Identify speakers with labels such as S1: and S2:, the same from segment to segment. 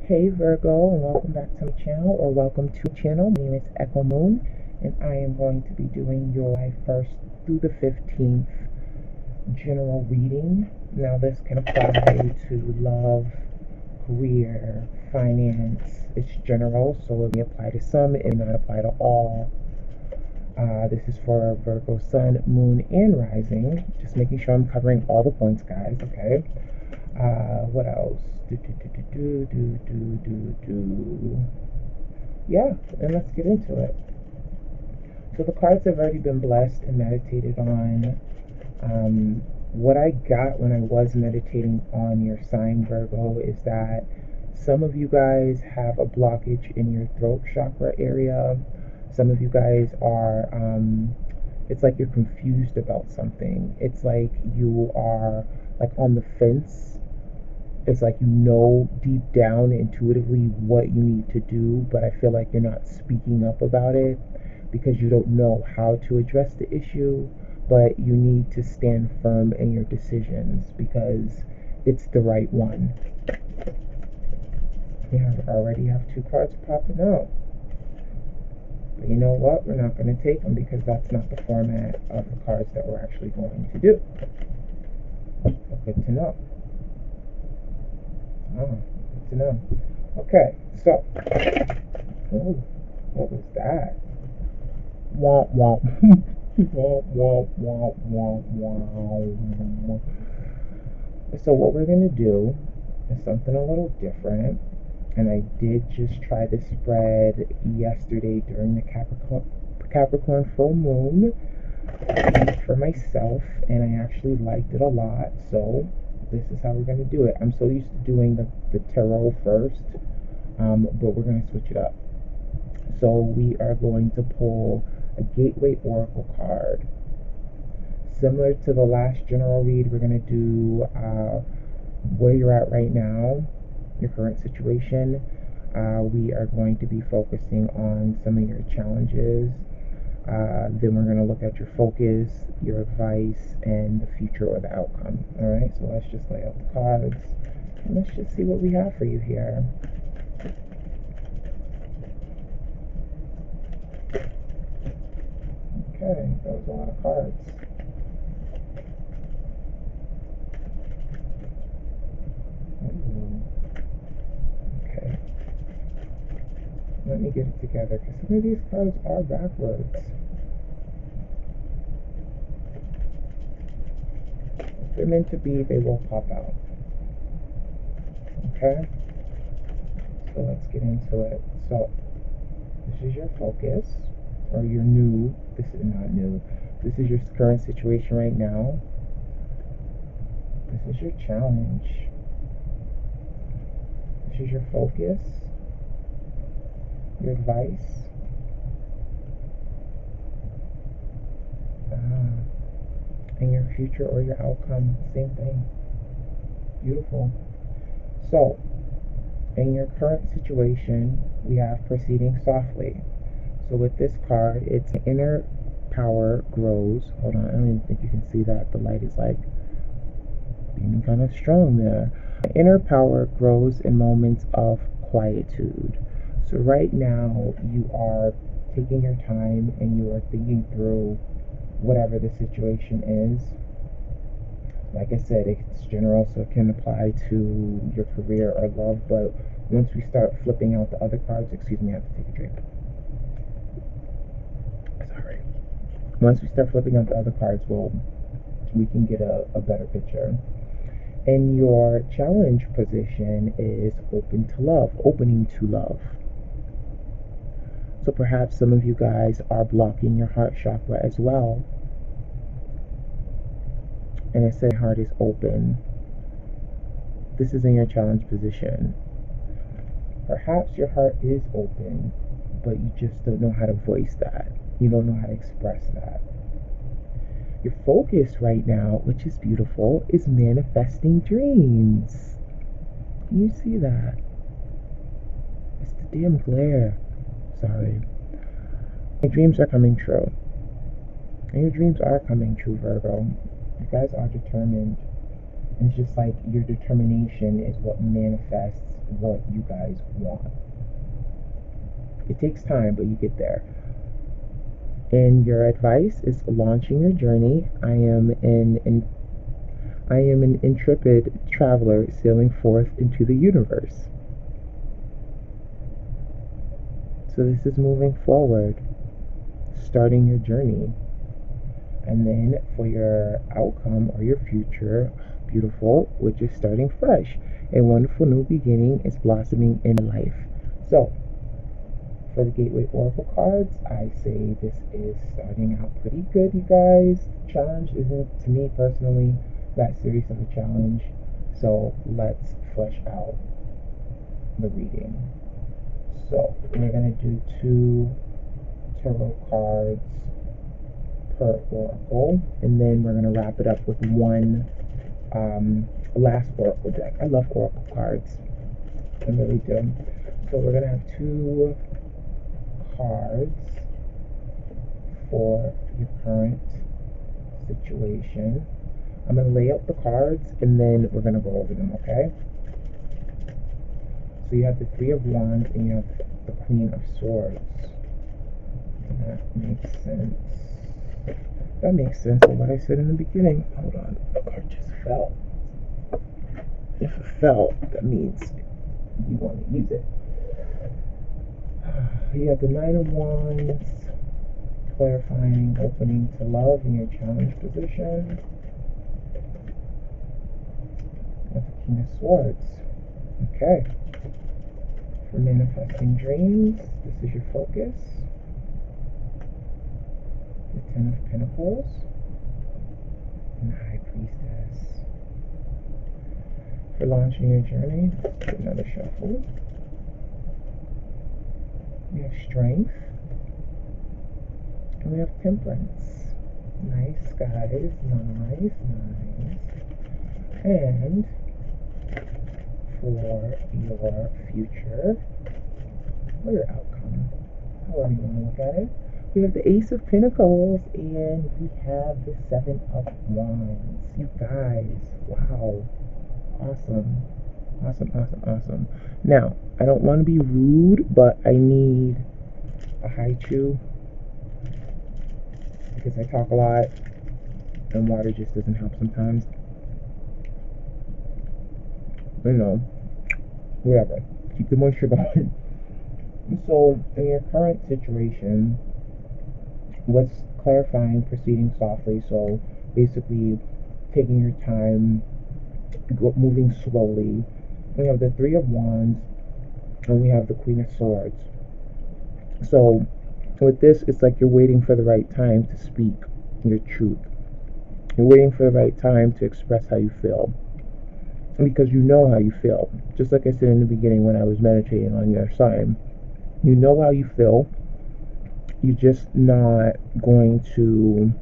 S1: Hey Virgo, and welcome back to my channel, or welcome to my channel. My name is Echo Moon, and I am going to be doing your July 1st through the 15th general reading. Now this can apply to love, career, finance. It's general, so it may apply to some, it may not apply to all. This is for Virgo Sun, Moon, and Rising. Just making sure I'm covering all the points, guys, okay? What else? Yeah, and let's get into it. So the cards have already been blessed and meditated on. What I got when I was meditating on your sign, Virgo, is that some of you guys have a blockage in your throat chakra area. Some of you guys are, it's like you're confused about something. It's like you are like on the fence. It's like you know deep down intuitively what you need to do, but I feel like you're not speaking up about it because you don't know how to address the issue, but you need to stand firm in your decisions because it's the right one. We already have two cards popping out. But you know what? We're not going to take them because that's not the format of the cards that we're actually going to do. But good to know. Oh, good to know. Okay, so, oh, what was that? Womp womp. Womp womp womp womp womp. So what we're gonna do is something a little different, and I did just try this spread yesterday during the Capricorn full moon for myself, and I actually liked it a lot. So this is how we're going to do it. I'm so used to doing the tarot first, but we're going to switch it up. So we are going to pull a Gateway Oracle card. Similar to the last general read, we're going to do where you're at right now, your current situation. We are going to be focusing on some of your challenges. Then we're going to look at your focus, your advice, and the future or the outcome. Alright, so let's just lay out the cards, and let's just see what we have for you here. Okay, that was a lot of cards. Ooh. Okay. Let me get it together, because some of these cards are backwards. If they're meant to be, they will pop out. Okay? So let's get into it. So, this is your focus, or your new, this is not new, this is your current situation right now. This is your challenge. This is your focus, your advice, and your future or your outcome. Same thing. Beautiful. So, in your current situation, we have proceeding softly. So with this card, it's inner power grows. Hold on, I don't even think you can see that. The light is like beaming kind of strong there. Inner power grows in moments of quietude. So right now, you are taking your time and you are thinking through whatever the situation is. Like I said, it's general, so it can apply to your career or love, but once we start flipping out the other cards, excuse me, I have to take a drink. Sorry. Once we start flipping out the other cards, we can get a better picture. And your challenge position is open to love, opening to love. So perhaps some of you guys are blocking your heart chakra as well. And it says heart is open. This is in your challenge position. Perhaps your heart is open, but you just don't know how to voice that. You don't know how to express that. Your focus right now, which is beautiful, is manifesting dreams. Can you see that? It's the damn glare. Sorry. Your dreams are coming true. And your dreams are coming true, Virgo. You guys are determined. And it's just like your determination is what manifests what you guys want. It takes time, but you get there. And your advice is launching your journey. I am an intrepid traveler sailing forth into the universe. So this is moving forward, starting your journey. And then for your outcome or your future, beautiful, which is starting fresh. A wonderful new beginning is blossoming in life. So for the Gateway Oracle cards, I say this is starting out pretty good, you guys. The challenge isn't, to me personally, that serious of a challenge. So let's flesh out the reading. So we're going to do 2 tarot cards per oracle, and then we're going to wrap it up with one last oracle deck. I love oracle cards. I really do. So we're going to have 2 cards for your current situation. I'm going to lay out the cards and then we're going to go over them, okay? So you have the 3 of Wands and you have the Queen of Swords. And that makes sense. That makes sense of what I said in the beginning. Hold on, the card just fell. If it fell, that means you want to use it. You have the 9 of Wands, clarifying, opening to love in your challenge position. You have the King of Swords. Okay. For manifesting dreams, this is your focus. The 10 of Pentacles and the High Priestess. For launching your journey, let's do another shuffle. We have Strength and we have Temperance. Nice, guys. Nice. And for your future or your outcome, however you want to look at it, we have the Ace of Pentacles and we have the 7 of Wands. You guys, wow, awesome. Now, I don't want to be rude, but I need a high chew because I talk a lot and water just doesn't help sometimes. You know, whatever. Keep the moisture going. So, in your current situation, what's clarifying, proceeding softly, so basically taking your time, moving slowly. We have the 3 of Wands and we have the Queen of Swords. So with this, it's like you're waiting for the right time to speak your truth. You're waiting for the right time to express how you feel, because you know how you feel. Just like I said in the beginning when I was meditating on your sign, you know how you feel. You're just not going to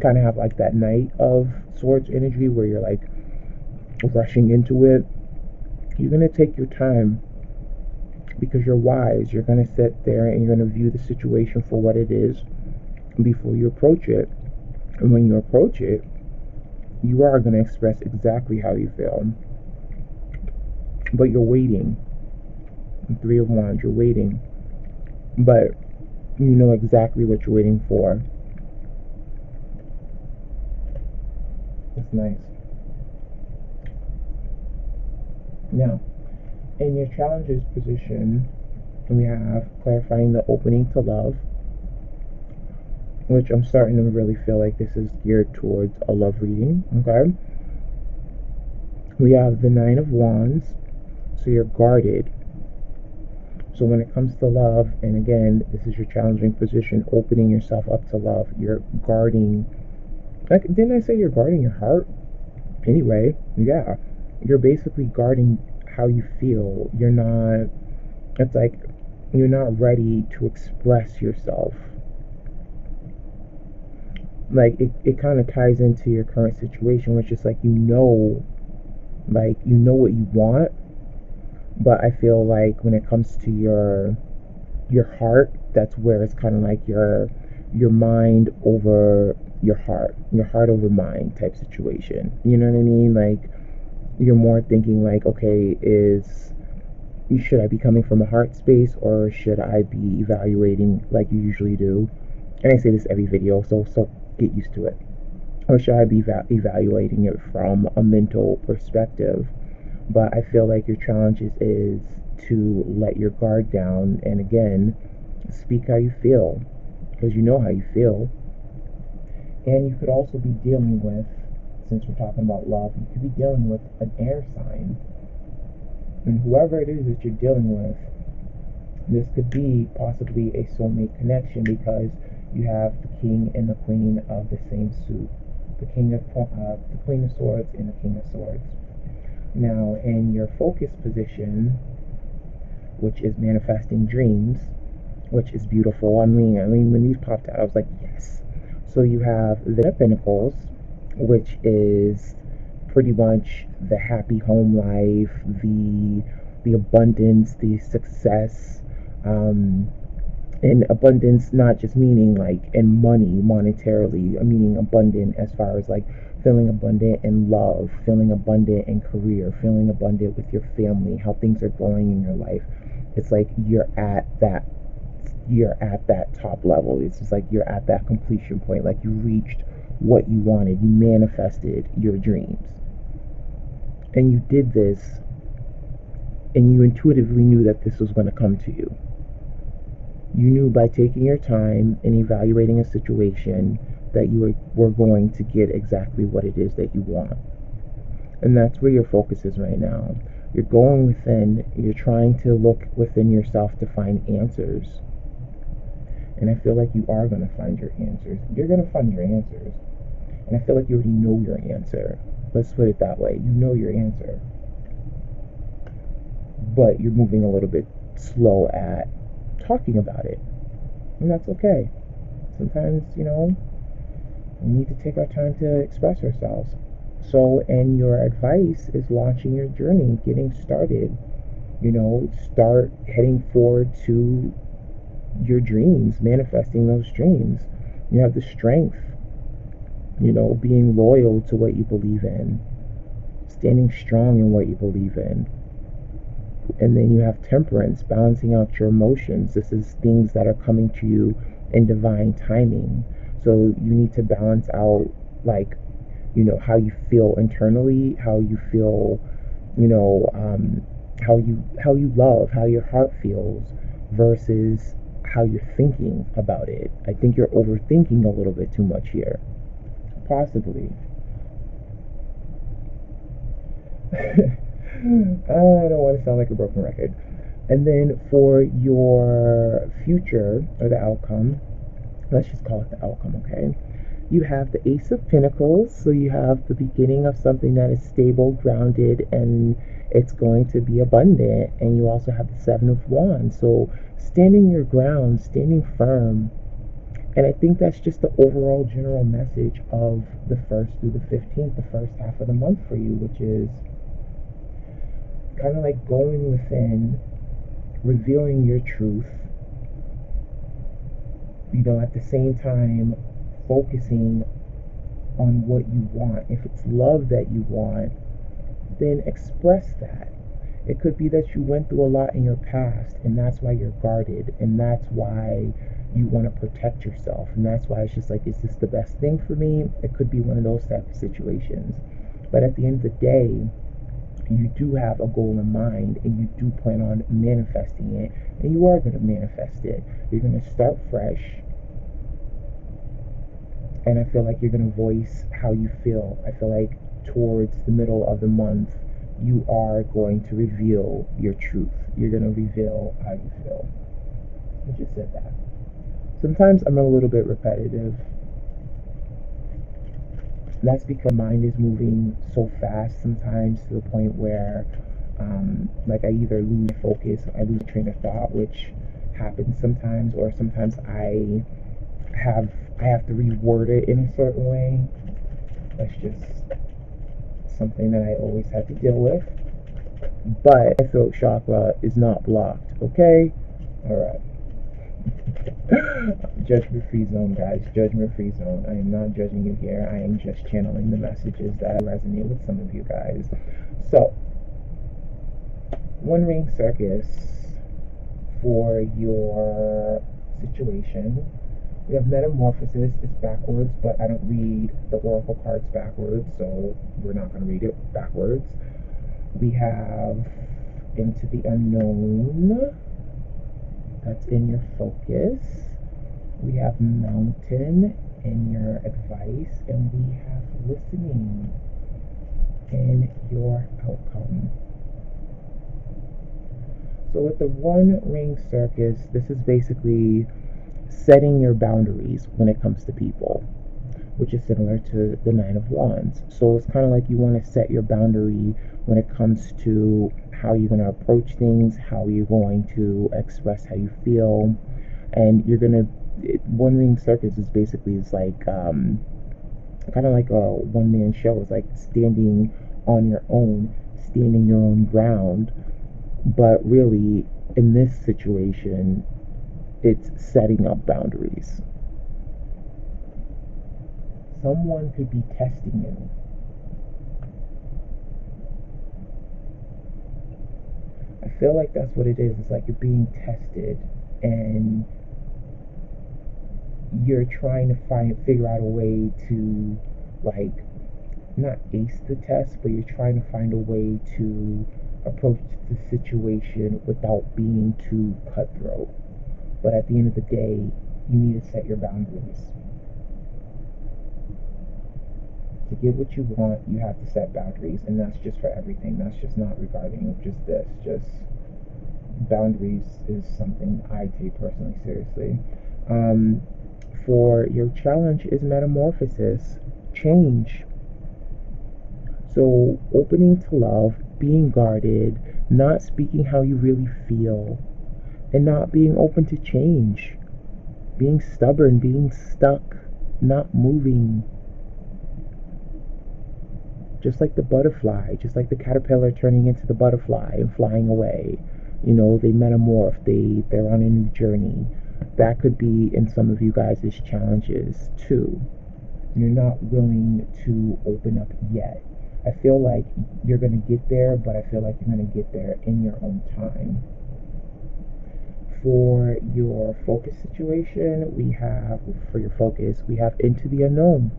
S1: kind of have like that Knight of Swords energy where you're like rushing into it. You're going to take your time because you're wise. You're going to sit there and you're going to view the situation for what it is before you approach it. And when you approach it, you are going to express exactly how you feel. But you're waiting. The 3 of Wands, you're waiting. But you know exactly what you're waiting for. That's nice. Now, in your challenges position, we have clarifying the opening to love, which I'm starting to really feel like this is geared towards a love reading, okay? We have the 9 of Wands, so you're guarded. So when it comes to love, and again, this is your challenging position, opening yourself up to love, you're guarding, like, didn't I say you're guarding your heart? Anyway, yeah, you're basically guarding how you feel. You're not, it's like, you're not ready to express yourself. Like, it kind of ties into your current situation, which is like, you know what you want, but I feel like when it comes to your heart, that's where it's kind of like your mind over your heart over mind type situation. You know what I mean? Like, you're more thinking like, okay, is should I be coming from a heart space, or should I be evaluating like you usually do? And I say this every video, so get used to it. Or should I be evaluating it from a mental perspective? But I feel like your challenge is to let your guard down and, again, speak how you feel, because you know how you feel. And you could also be dealing with, since we're talking about love, you could be dealing with an air sign. And whoever it is that you're dealing with, this could be possibly a soulmate connection, because you have the king and the queen of the same suit. The Queen of Swords and the King of Swords. Now, in your focus position, which is manifesting dreams, which is beautiful. I mean, when these popped out, I was like, yes. So you have the Pentacles, which is pretty much the happy home life, the abundance, the success, and abundance, not just meaning like in money, monetarily, meaning abundant as far as like feeling abundant in love, feeling abundant in career, feeling abundant with your family, how things are going in your life. It's like you're at that top level. It's just like you're at that completion point, like you reached what you wanted, you manifested your dreams. And you did this, and you intuitively knew that this was going to come to you. You knew by taking your time and evaluating a situation that you were going to get exactly what it is that you want. And that's where your focus is right now. You're going within, you're trying to look within yourself to find answers. And I feel like you are going to find your answers. You're going to find your answers. And I feel like you already know your answer. Let's put it that way. You know your answer. But you're moving a little bit slow at talking about it. And that's okay. Sometimes, we need to take our time to express ourselves. So, and your advice is launching your journey, getting started. Start heading forward to your dreams, manifesting those dreams. You have the strength, being loyal to what you believe in, standing strong in what you believe in. And then you have temperance, balancing out your emotions. This is things that are coming to you in divine timing. So you need to balance out, like, how you feel internally, how you feel, how you love, how your heart feels, versus how you're thinking about it. I think you're overthinking a little bit too much here. Possibly. I don't want to sound like a broken record. And then for your future, or the outcome, let's just call it the outcome, okay? You have the Ace of Pentacles, so you have the beginning of something that is stable, grounded, and it's going to be abundant. And you also have the Seven of Wands, so standing your ground, standing firm. And I think that's just the overall general message of the 1st through the 15th, the first half of the month for you, which is kind of like going within, revealing your truth, at the same time focusing on what you want. If it's love that you want, then express that. It could be that you went through a lot in your past, and that's why you're guarded, and that's why you want to protect yourself, and that's why it's just like, is this the best thing for me? It could be one of those type of situations. But at the end of the day, you do have a goal in mind, and you do plan on manifesting it, and you are going to manifest it. You're going to start fresh, and I feel like you're going to voice how you feel. I feel like towards the middle of the month, you are going to reveal your truth. You're going to reveal how you feel. I just said that. Sometimes I'm a little bit repetitive. That's because mind is moving so fast sometimes, to the point where like I either lose focus, I lose train of thought, which happens sometimes, or sometimes I have to reword it in a certain way. That's just something that I always have to deal with. But my throat chakra is not blocked, okay? Alright. Judgment-free zone, guys. Judgment-free zone. I am not judging you here. I am just channeling the messages that resonate with some of you guys. So, One ring circus for your situation. We have metamorphosis. It's backwards, but I don't read the oracle cards backwards, so we're not going to read it backwards. We have into the unknown. That's in your focus. We have mountain in your advice, and we have listening in your outcome. So with the one ring circus, this is basically setting your boundaries when it comes to people, which is similar to the Nine of Wands. So it's kind of like you want to set your boundary when it comes to how you're going to approach things, how you're going to express how you feel, and you're going to. One ring circus is basically it's like kind of like a one man show. It's like standing on your own, standing your own ground. But really, in this situation, it's setting up boundaries. Someone could be testing you. I feel like that's what it is. It's like you're being tested and you're trying to figure out a way to, like, not ace the test, but you're trying to find a way to approach the situation without being too cutthroat. But at the end of the day, you need to set your boundaries. To get what you want, you have to set boundaries, and that's just for everything. That's just not regarding just this. Just boundaries is something I take personally seriously. For your challenge is metamorphosis, change. So opening to love, being guarded, not speaking how you really feel, and not being open to change, being stubborn, being stuck, not moving. Just like the butterfly, just like the caterpillar turning into the butterfly and flying away. You know, they metamorph, they're on a new journey. That could be in some of you guys' challenges too. You're not willing to open up yet. I feel like you're going to get there, but I feel like you're going to get there in your own time. For your focus situation, we have into the unknown.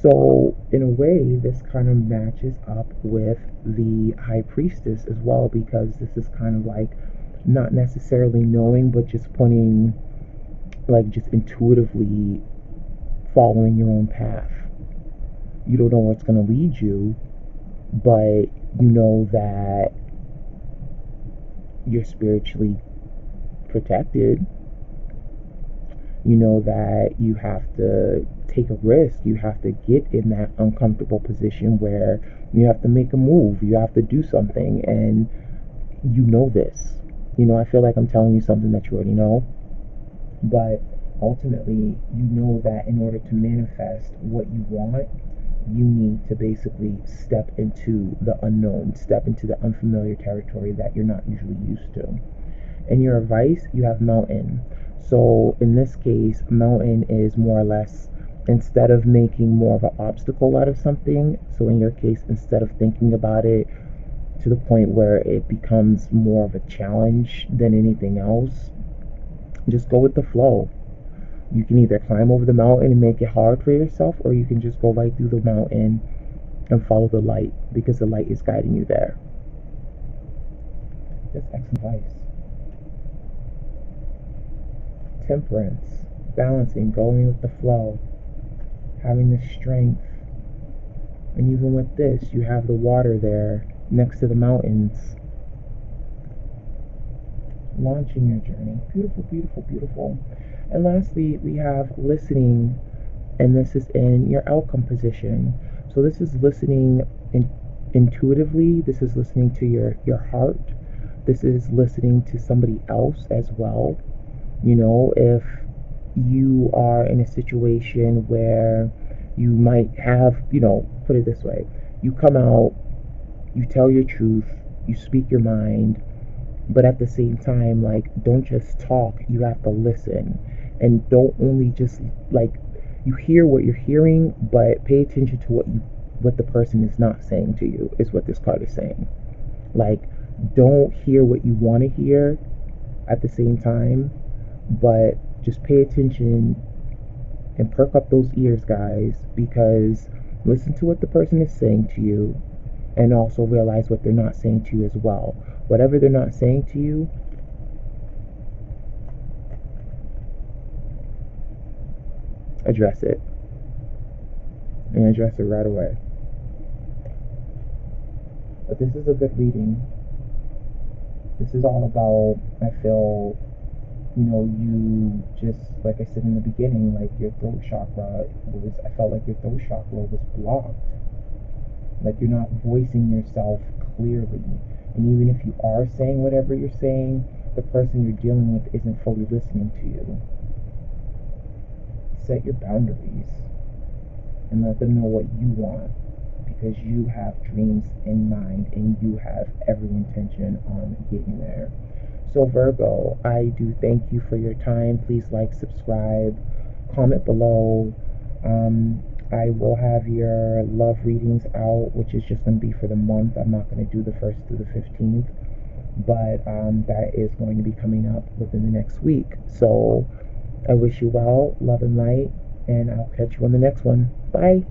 S1: So in a way, this kind of matches up with the High Priestess as well, because this is kind of like not necessarily knowing, but just pointing, like just intuitively following your own path. You don't know where it's going to lead you, but you know that you're spiritually protected. You know that you have to take a risk. You have to get in that uncomfortable position where you have to make a move. You have to do something, and you know this. You know, I feel like I'm telling you something that you already know, but ultimately, you know that in order to manifest what you want, you need to basically step into the unknown, step into the unfamiliar territory that you're not usually used to. In your advice, you have mountain. So in this case, mountain is more or less, instead of making more of an obstacle out of something, so in your case, instead of thinking about it to the point where it becomes more of a challenge than anything else, just go with the flow. You can either climb over the mountain and make it hard for yourself, or you can just go right through the mountain and follow the light, because the light is guiding you there. That's excellent advice. Temperance, balancing, going with the flow, having the strength. And even with this, you have the water there next to the mountains. Launching your journey. Beautiful, beautiful, beautiful. And lastly, we have listening, and this is in your outcome position. So this is listening intuitively. This is listening to your heart. This is listening to somebody else as well. You know, if you are in a situation where you might have, put it this way, you come out, you tell your truth, you speak your mind, but at the same time, like, don't just talk, you have to listen. And don't only just, like, you hear what you're hearing, but pay attention to what the person is not saying to you, is what this card is saying. Like, don't hear what you want to hear at the same time, but just pay attention and perk up those ears, guys, because listen to what the person is saying to you and also realize what they're not saying to you as well. Whatever they're not saying to you, address it, and address it right away. But this is a good reading. This is all about, I feel, you just, like I said in the beginning, like your throat chakra I felt like your throat chakra was blocked. Like you're not voicing yourself clearly. And even if you are saying whatever you're saying, the person you're dealing with isn't fully listening to you. Set your boundaries and let them know what you want, because you have dreams in mind and you have every intention on getting there. So Virgo, I do thank you for your time. Please like, subscribe, comment below. I will have your love readings out, which is just going to be for the month. I'm not going to do the 1st through the 15th, but that is going to be coming up within the next week. So I wish you well, love and light, and I'll catch you on the next one. Bye.